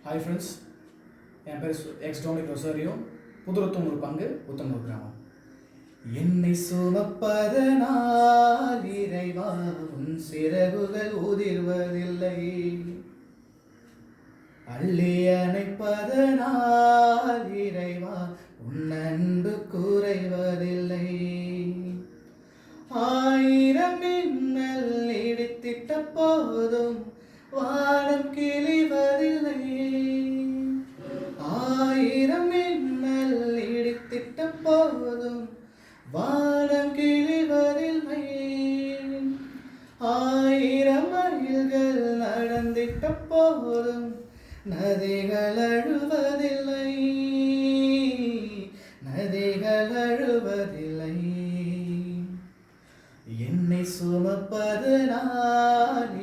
Hi friends, என் பேர் X Dominic Rosario. புதுரத்தம் ஒரு பங்கு, புத்தனூர் கிராமம். என்னை சுமப்பதனால் இறைவா உன் சிறகுகள் உதிர்வதில்லை, அள்ளி அணைப்பதனால் இறைவா உன் அன்பு குறைவதில்லை. ஆயிரம் மின்னல் இடித்திட்ட போதும் வானம் கிழிவதில்லை, ஆயிரம் மின்னல் இடித்திட்ட போதும் வானம் கிழிவதில்லை, ஆயிரம் மைல்கள் நடந்திட்ட போதும் நதிகள் அழுவதில்லை, நதிகள் அழுவதில்லை. என்னை சுமப்பதனால்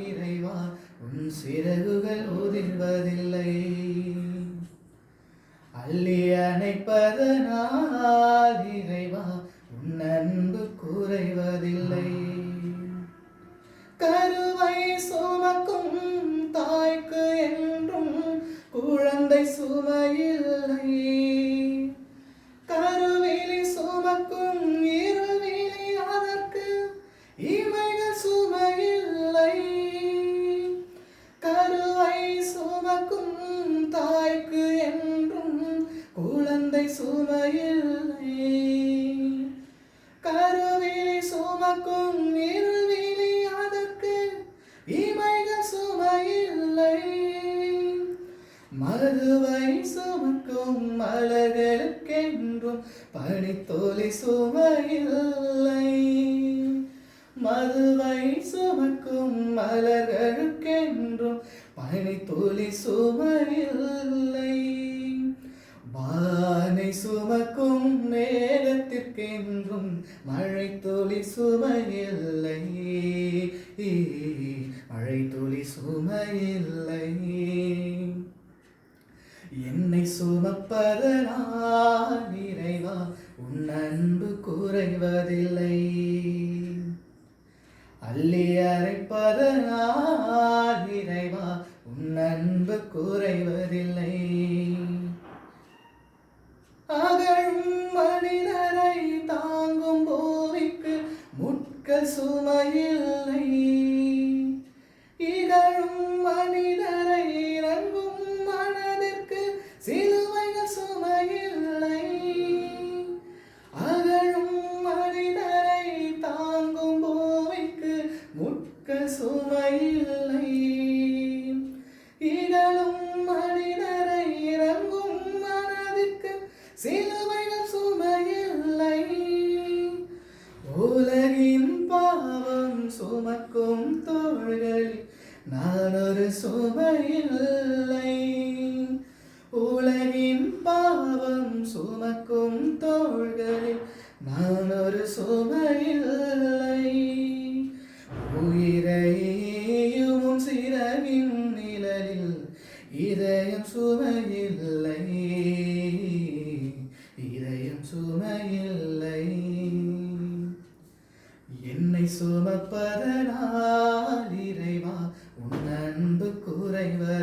இறைவா உன் சிறகுகள் உதிர்வதில்லை, அள்ளி அணைப்பதனால் இறைவா உன் அன்பு குறைவதில்லை. கருவை சுமக்கும் தாய்க்கு என்றும் குழந்தை சுமையில்லை, கருவிழி சுமக்கும் இருவிழி அதற்கு இமைகள் சுமையில்லை, கருவை சுமக்கும் தாய்க்கு என்றும் குழந்தை சுமையில்லை, கருவிழி சுமக்கும் இருவிழி அதற்கு இமைகள் சுமையில்லை, மதுவை சுமக்கும் மலர்களுக்கென்றும் பனித்தோலை சுமையில்லை, மதுவை சுமக்கும் மலர்களுக்கென்றும் பனித்தோலை சுமையில்லை, வானை சுமக்கும் மேகத்திற்கென்றும் மழை துளி சுமையில்லை, மழை துளி சுமையில்லை. என்னை சுமப்பதனால் இறைவா உன் அன்பு குறைவதில்லை, அள்ளி அரைப்பதனால் இறைவா உன் அன்பு குறைவதில்லை. அகழும் மனிதரை தாங்கும் பூமிக்கு முட்கள் சுமையில்லை, இகழும் மனிதரை இறங்கும் மனதிற்கு சிலுவைகள் சுமையில்லை, அகழும் மனிதரை தாங்கும் பூமிக்கு முட்கள் சுமையில்லை, இகழும் மனிதரை இறங்கும் மனதிற்கு சிலுவைகள் சுமையில்லை, உலகின் பாவம் சுமக்கும் தோள்களில் நான் ஒரு சுமையில்லை, உலகின் பாவம் சுமக்கும் தோள்களில் நான் ஒரு சுமையில்லை, உயிரையும் உன் சிறகின் நிழலில் இதயம் சுமையில்லை, இதயம் சுமையில்லை. என்னை சுமப்பதனால் இறைவா உன் அன்பு குறைவதில்லை,